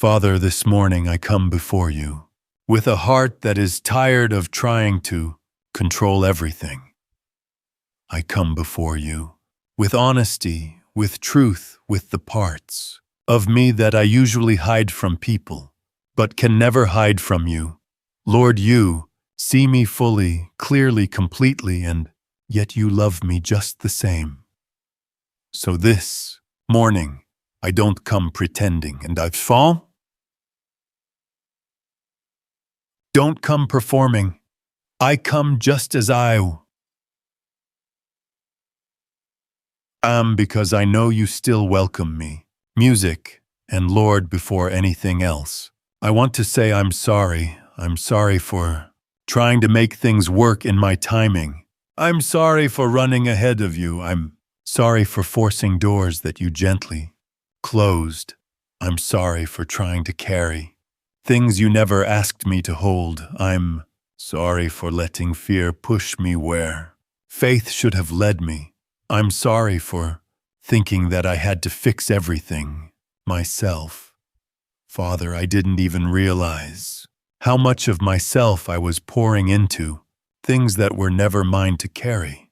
Father, this morning I come before you with a heart that is tired of trying to control everything. I come before you with honesty, with truth, with the parts of me that I usually hide from people, but can never hide from you. Lord, you see me fully, clearly, completely, and yet you love me just the same. So this morning, I don't come pretending, and I don't come performing. I come just as I am, because I know you still welcome me. Music and Lord before anything else. I want to say I'm sorry. I'm sorry for trying to make things work in my timing. I'm sorry for running ahead of you. I'm sorry for forcing doors that you gently closed. I'm sorry for trying to carry things you never asked me to hold. I'm sorry for letting fear push me where faith should have led me. I'm sorry for thinking that I had to fix everything myself. Father, I didn't even realize how much of myself I was pouring into things that were never mine to carry.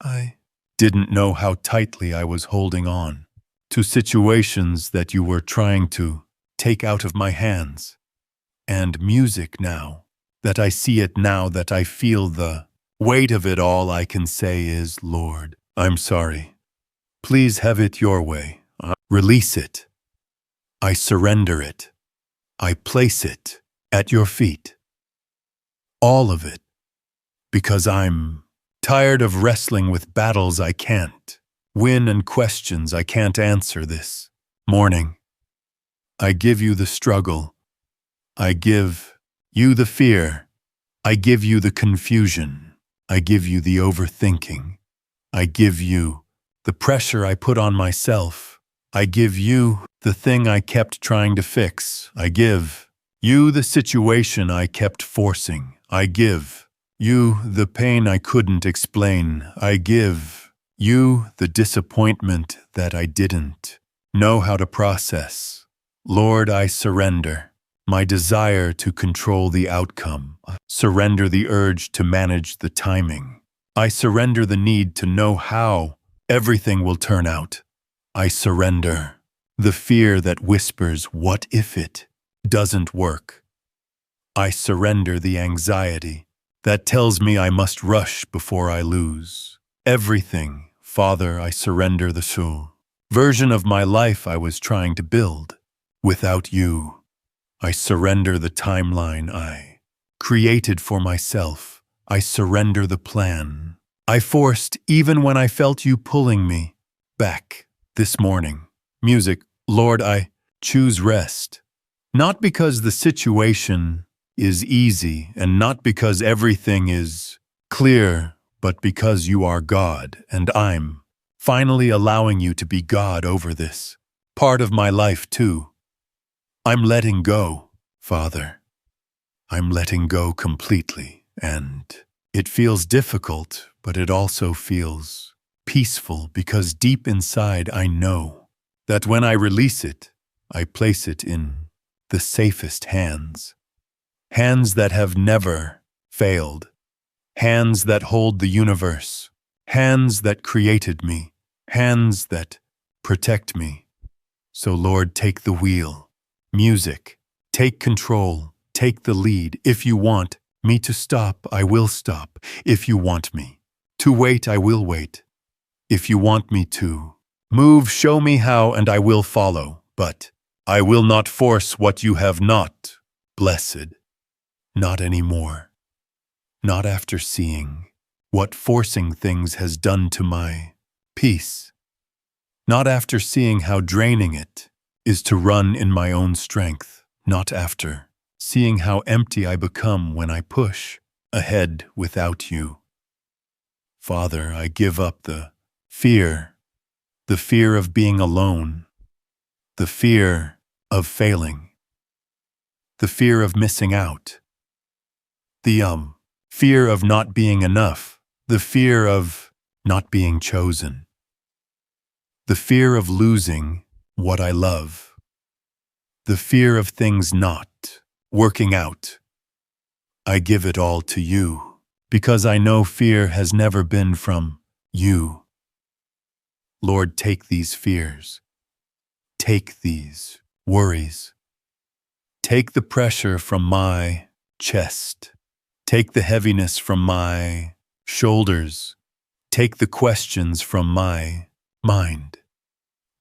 I didn't know how tightly I was holding on to situations that you were trying to take out of my hands. And music now, that I see it now, that I feel the weight of it all, I can say is, Lord, I'm sorry. Please have it your way. Release it. I surrender it. I place it at your feet. All of it. Because I'm tired of wrestling with battles I can't win and questions I can't answer. This morning, I give you the struggle. I give you the fear. I give you the confusion. I give you the overthinking. I give you the pressure I put on myself. I give you the thing I kept trying to fix. I give you the situation I kept forcing. I give you the pain I couldn't explain. I give you the disappointment that I didn't know how to process. Lord, I surrender my desire to control the outcome. I surrender the urge to manage the timing. I surrender the need to know how everything will turn out. I surrender the fear that whispers, what if it doesn't work? I surrender the anxiety that tells me I must rush before I lose everything. Father, I surrender the soul version of my life I was trying to build without you. I surrender the timeline I created for myself. I surrender the plan I forced even when I felt you pulling me back. This morning, music, Lord, I choose rest. Not because the situation is easy and not because everything is clear, but because you are God and I'm finally allowing you to be God over this part of my life too. I'm letting go, Father. I'm letting go completely, and it feels difficult, but it also feels peaceful because deep inside I know that when I release it, I place it in the safest hands. Hands that have never failed. Hands that hold the universe. Hands that created me. Hands that protect me. So Lord, take the wheel. Music, take control. Take the lead. If you want me to stop, I will stop. If you want me to wait, I will wait. If you want me to move, show me how, and I will follow. But I will not force what you have not blessed. Not anymore. Not after seeing what forcing things has done to my peace. Not after seeing how draining it is to run in my own strength. Not after seeing how empty I become when I push ahead without you. Father, I give up the fear of being alone, the fear of failing, the fear of missing out, the fear of not being enough, the fear of not being chosen, the fear of losing what I love, the fear of things not working out. I give it all to you, because I know fear has never been from you. Lord, take these fears. Take these worries. Take the pressure from my chest. Take the heaviness from my shoulders. Take the questions from my mind.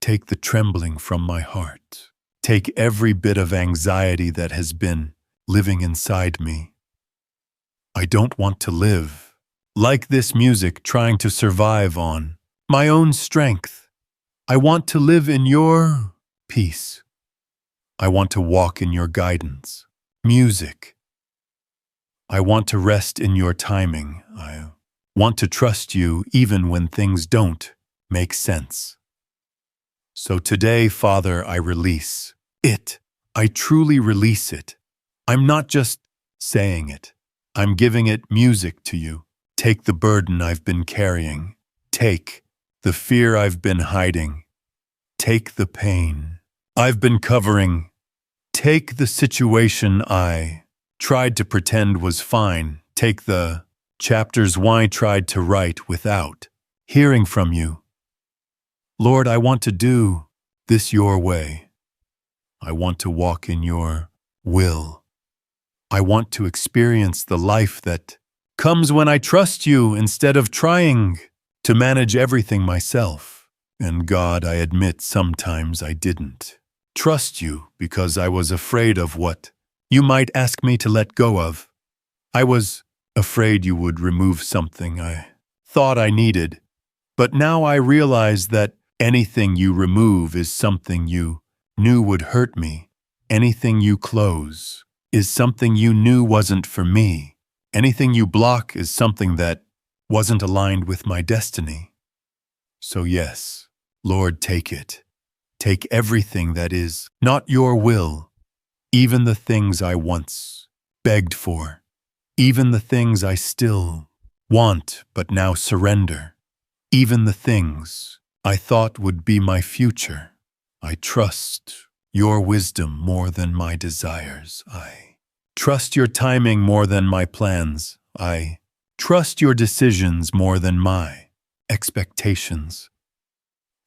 Take the trembling from my heart. Take every bit of anxiety that has been living inside me. I don't want to live like this music, trying to survive on my own strength. I want to live in your peace. I want to walk in your guidance. Music. I want to rest in your timing. I want to trust you even when things don't make sense. So today, Father, I release it. I truly release it. I'm not just saying it. I'm giving it music to you. Take the burden I've been carrying. Take the fear I've been hiding. Take the pain I've been covering. Take the situation I tried to pretend was fine. Take the chapters I tried to write without hearing from you. Lord, I want to do this your way. I want to walk in your will. I want to experience the life that comes when I trust you instead of trying to manage everything myself. And God, I admit sometimes I didn't trust you because I was afraid of what you might ask me to let go of. I was afraid you would remove something I thought I needed. But now I realize that anything you remove is something you knew would hurt me. Anything you close is something you knew wasn't for me. Anything you block is something that wasn't aligned with my destiny. So yes, Lord, take it. Take everything that is not your will, even the things I once begged for, even the things I still want but now surrender, even the things I thought would be my future. I trust your wisdom more than my desires. I trust your timing more than my plans. I trust your decisions more than my expectations.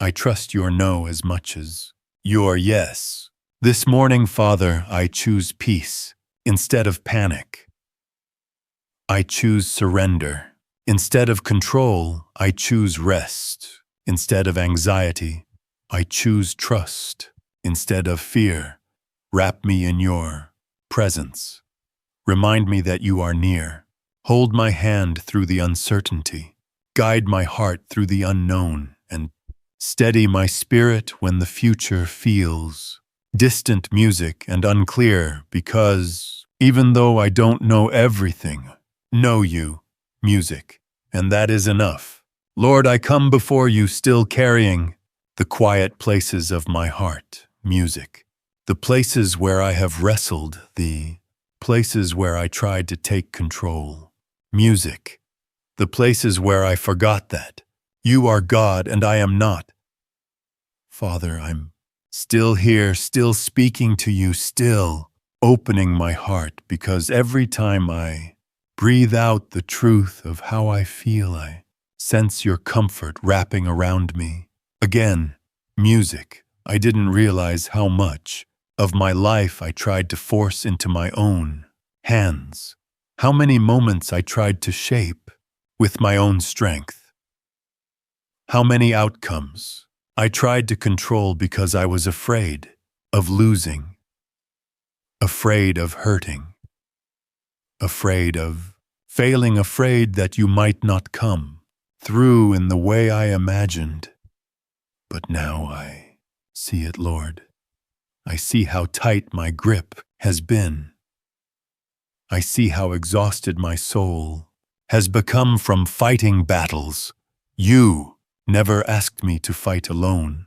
I trust your no as much as your yes. This morning, Father, I choose peace instead of panic. I choose surrender instead of control. I choose rest instead of anxiety. I choose trust instead of fear. Wrap me in your presence. Remind me that you are near. Hold my hand through the uncertainty. Guide my heart through the unknown, and steady my spirit when the future feels distant music and unclear, because even though I don't know everything, know you, music, and that is enough. Lord, I come before you still carrying the quiet places of my heart, music, the places where I have wrestled, the places where I tried to take control, music, the places where I forgot that you are God and I am not. Father, I'm still here, still speaking to you, still opening my heart, because every time I breathe out the truth of how I feel, I sense your comfort wrapping around me. Again, music. I didn't realize how much of my life I tried to force into my own hands. How many moments I tried to shape with my own strength. How many outcomes I tried to control because I was afraid of losing, afraid of hurting, afraid of failing, afraid that you might not come through in the way I imagined. But now I see it, Lord. I see how tight my grip has been. I see how exhausted my soul has become from fighting battles you never asked me to fight alone.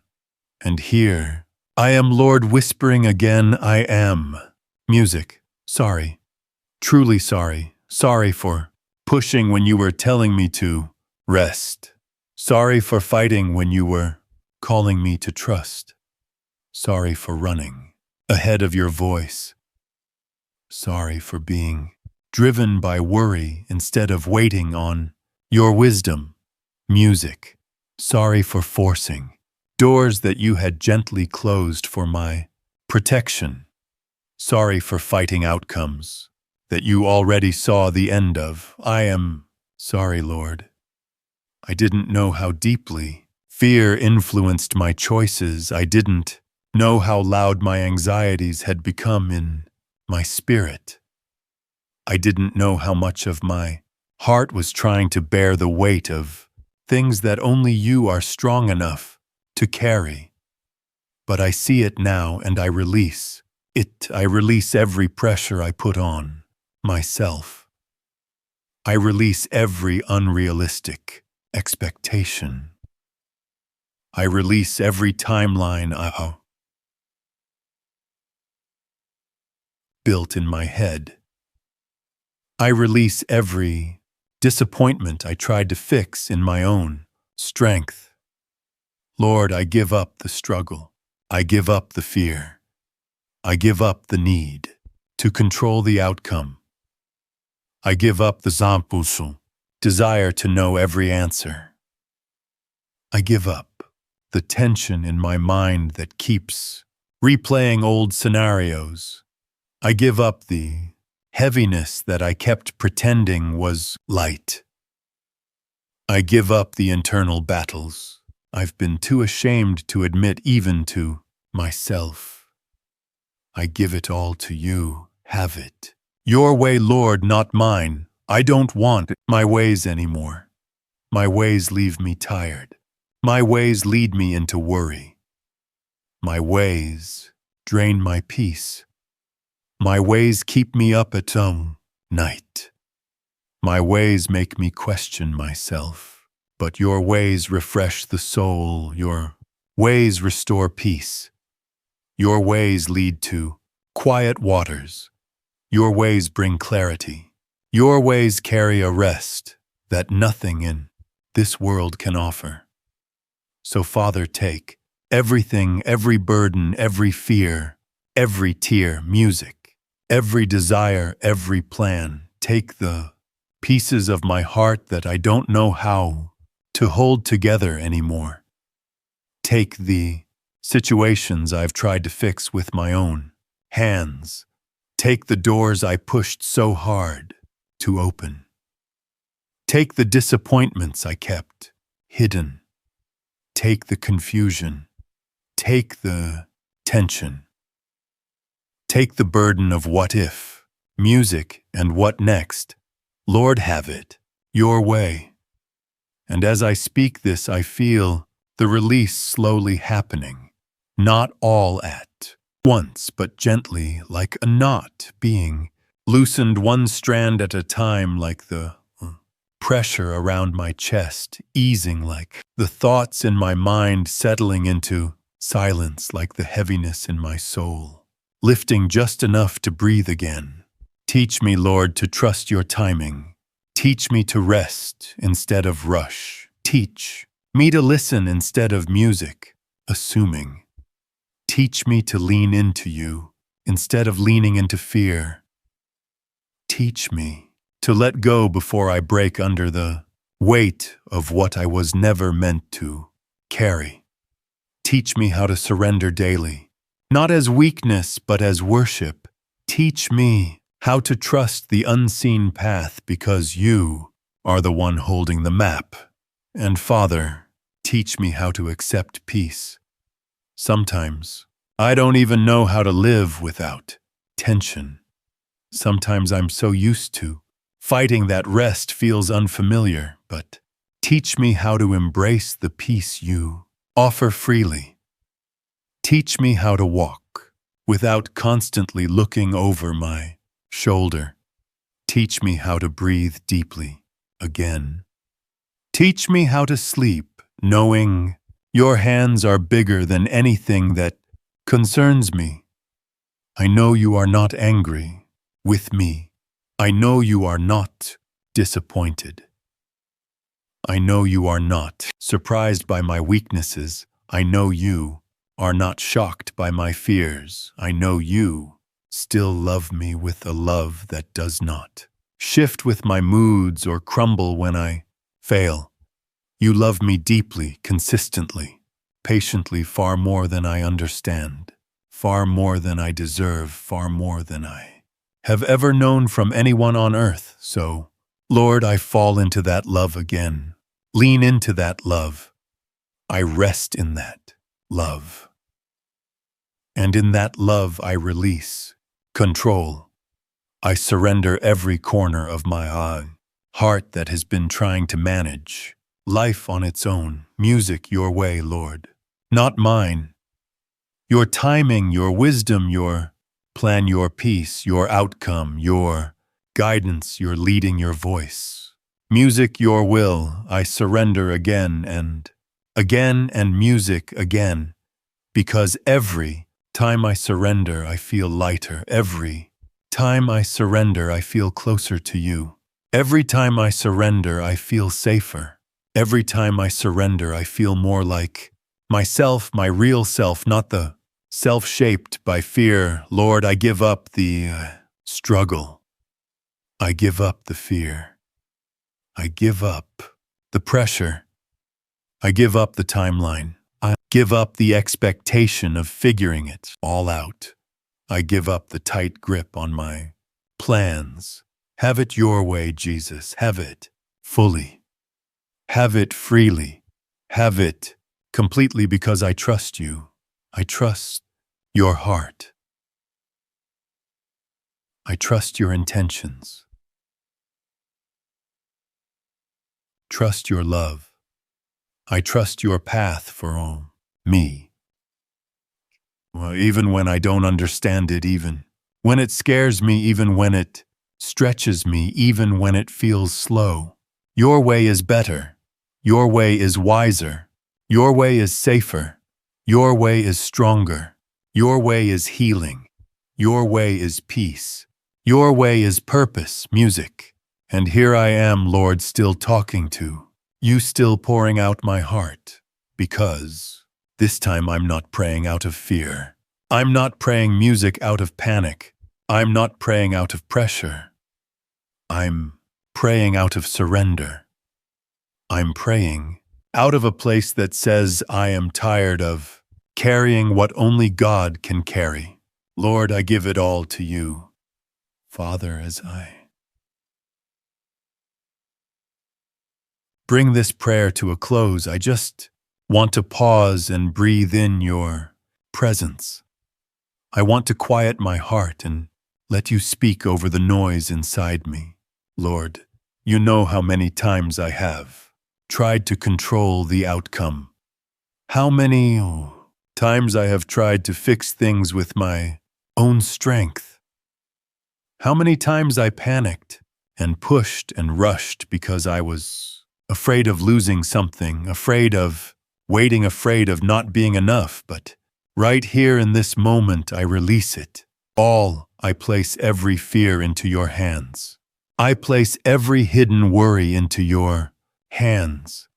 And here I am, Lord, whispering again, I am. Music, sorry, truly sorry. Sorry for pushing when you were telling me to rest. Sorry for fighting when you were calling me to trust. Sorry for running ahead of your voice. Sorry for being driven by worry instead of waiting on your wisdom. Music. Sorry for forcing doors that you had gently closed for my protection. Sorry for fighting outcomes that you already saw the end of. I am sorry, Lord. I didn't know how deeply fear influenced my choices. I didn't know how loud my anxieties had become in my spirit. I didn't know how much of my heart was trying to bear the weight of things that only you are strong enough to carry. But I see it now and I release it. I release every pressure I put on myself. I release every unrealistic expectation. I release every timeline I built in my head. I release every disappointment I tried to fix in my own strength. Lord, I give up the struggle. I give up the fear. I give up the need to control the outcome. I give up the zampusel, desire to know every answer. I give up the tension in my mind that keeps replaying old scenarios. I give up the heaviness that I kept pretending was light. I give up the internal battles I've been too ashamed to admit even to myself. I give it all to you. Have it your way, Lord, not mine. I don't want my ways anymore. My ways leave me tired. My ways lead me into worry. My ways drain my peace. My ways keep me up at night. My ways make me question myself. But your ways refresh the soul. Your ways restore peace. Your ways lead to quiet waters. Your ways bring clarity. Your ways carry a rest that nothing in this world can offer. So, Father, take everything, every burden, every fear, every tear, music, every desire, every plan. Take the pieces of my heart that I don't know how to hold together anymore. Take the situations I've tried to fix with my own hands. Take the doors I pushed so hard to open. Take the disappointments I kept hidden. Take the confusion. Take the tension. Take the burden of what if, music, and what next. Lord, have it your way. And as I speak this, I feel the release slowly happening, not all at once, but gently, like a knot being loosened one strand at a time, like the pressure around my chest easing, like the thoughts in my mind settling into silence, like the heaviness in my soul lifting just enough to breathe again. Teach me, Lord, to trust your timing. Teach me to rest instead of rush. Teach me to listen instead of music, assuming. Teach me to lean into you instead of leaning into fear. Teach me to let go before I break under the weight of what I was never meant to carry. Teach me how to surrender daily, not as weakness but as worship. Teach me how to trust the unseen path because you are the one holding the map. And Father, teach me how to accept peace. Sometimes I don't even know how to live without tension. Sometimes I'm so used to fighting that rest feels unfamiliar, but teach me how to embrace the peace you offer freely. Teach me how to walk without constantly looking over my shoulder. Teach me how to breathe deeply again. Teach me how to sleep, knowing your hands are bigger than anything that concerns me. I know you are not angry with me. I know you are not disappointed. I know you are not surprised by my weaknesses. I know you are not shocked by my fears. I know you still love me with a love that does not shift with my moods or crumble when I fail. You love me deeply, consistently, patiently, far more than I understand, far more than I deserve, far more than I have ever known from anyone on earth. So, Lord, I fall into that love again. Lean into that love. I rest in that love. And in that love I release control. I surrender every corner of my heart that has been trying to manage life on its own. Music your way, Lord, not mine. Your timing, your wisdom, your plan, your peace, your outcome, your guidance, your leading, your voice. Music your will, I surrender again and music again, because every time I surrender, I feel lighter. Every time I surrender, I feel closer to you. Every time I surrender, I feel safer. Every time I surrender, I feel more like myself, my real self, not the self shaped by fear. Lord, I give up the struggle. I give up the fear. I give up the pressure. I give up the timeline. I give up the expectation of figuring it all out. I give up the tight grip on my plans. Have it your way, Jesus. Have it fully. Have it freely. Have it completely, because I trust you. I trust your heart. I trust your intentions. Trust your love. I trust your path for me. Well, even when I don't understand it, even when it scares me, even when it stretches me, even when it feels slow. Your way is better. Your way is wiser. Your way is safer. Your way is stronger. Your way is healing. Your way is peace. Your way is purpose, music. And here I am, Lord, still talking to you, still pouring out my heart, because this time I'm not praying out of fear. I'm not praying music out of panic. I'm not praying out of pressure. I'm praying out of surrender. I'm praying out of a place that says I am tired of carrying what only God can carry. Lord, I give it all to you. Father, as I bring this prayer to a close, I just want to pause and breathe in your presence. I want to quiet my heart and let you speak over the noise inside me. Lord, you know how many times I have tried to control the outcome. How many times I have tried to fix things with my own strength. How many times I panicked and pushed and rushed because I was afraid of losing something, afraid of waiting, afraid of not being enough. But right here in this moment, I release it. All, I place every fear into your hands. I place every hidden worry into your hands.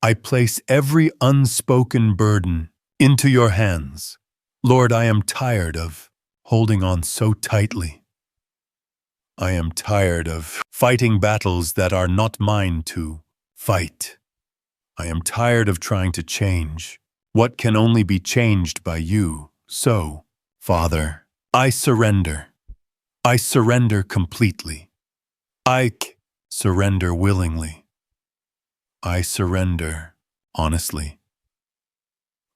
I place every unspoken burden into your hands. Lord, I am tired of holding on so tightly. I am tired of fighting battles that are not mine to fight. I am tired of trying to change what can only be changed by you. So, Father, I surrender. I surrender completely. I surrender willingly. I surrender honestly.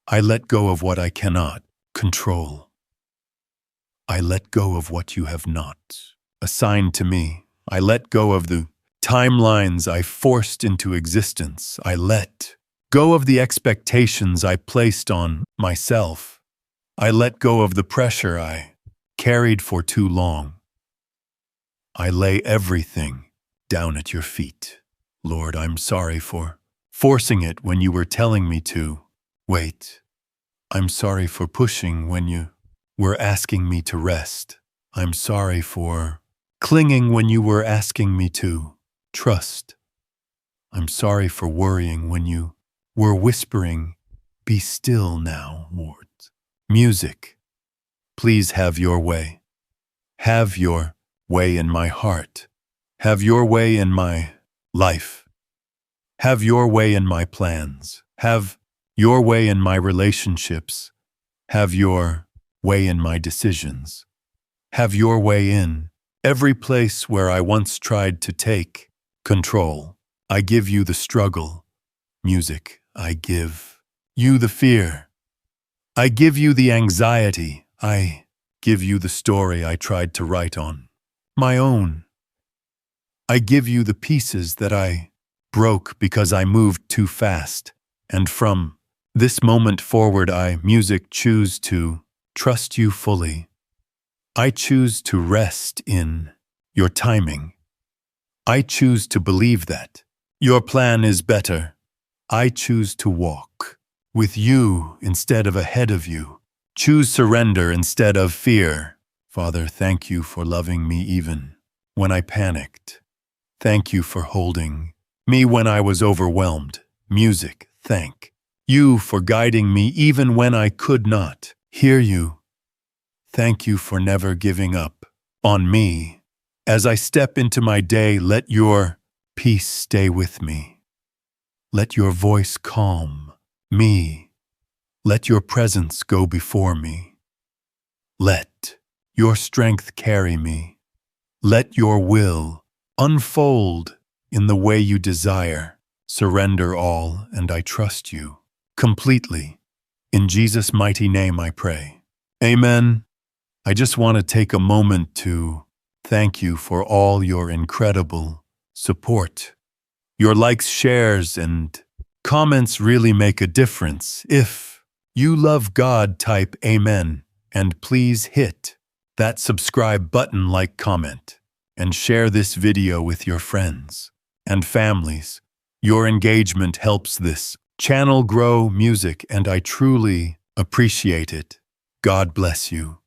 I let go of what I cannot control. I let go of what you have not assigned to me. I let go of the timelines I forced into existence. I let go of the expectations I placed on myself. I let go of the pressure I carried for too long. I lay everything down at your feet. Lord, I'm sorry for forcing it when you were telling me to wait. I'm sorry for pushing when you were asking me to rest. I'm sorry for clinging when you were asking me to trust. I'm sorry for worrying when you were whispering, be still now, Lord. Music, please have your way. Have your way in my heart. Have your way in my life. Have your way in my plans. Have your way in my relationships. Have your way in my decisions. Have your way in every place where I once tried to take control. I give you the struggle. Music, I give you the fear. I give you the anxiety. I give you the story I tried to write on my own. I give you the pieces that I broke because I moved too fast. And from this moment forward, music, choose to trust you fully. I choose to rest in your timing. I choose to believe that your plan is better. I choose to walk with you instead of ahead of you. Choose surrender instead of fear. Father, thank you for loving me even when I panicked. Thank you for holding me when I was overwhelmed. Music, thank you for guiding me even when I could not hear you. Thank you for never giving up on me. As I step into my day, let your peace stay with me. Let your voice calm me. Let your presence go before me. Let your strength carry me. Let your will unfold in the way you desire. Surrender all, and I trust you completely. In Jesus' mighty name I pray. Amen. I just want to take a moment to thank you for all your incredible support. Your likes, shares, and comments really make a difference. If you love God, type Amen, and please hit that subscribe button, like, comment, and share this video with your friends and families. Your engagement helps this channel grow music, and I truly appreciate it. God bless you.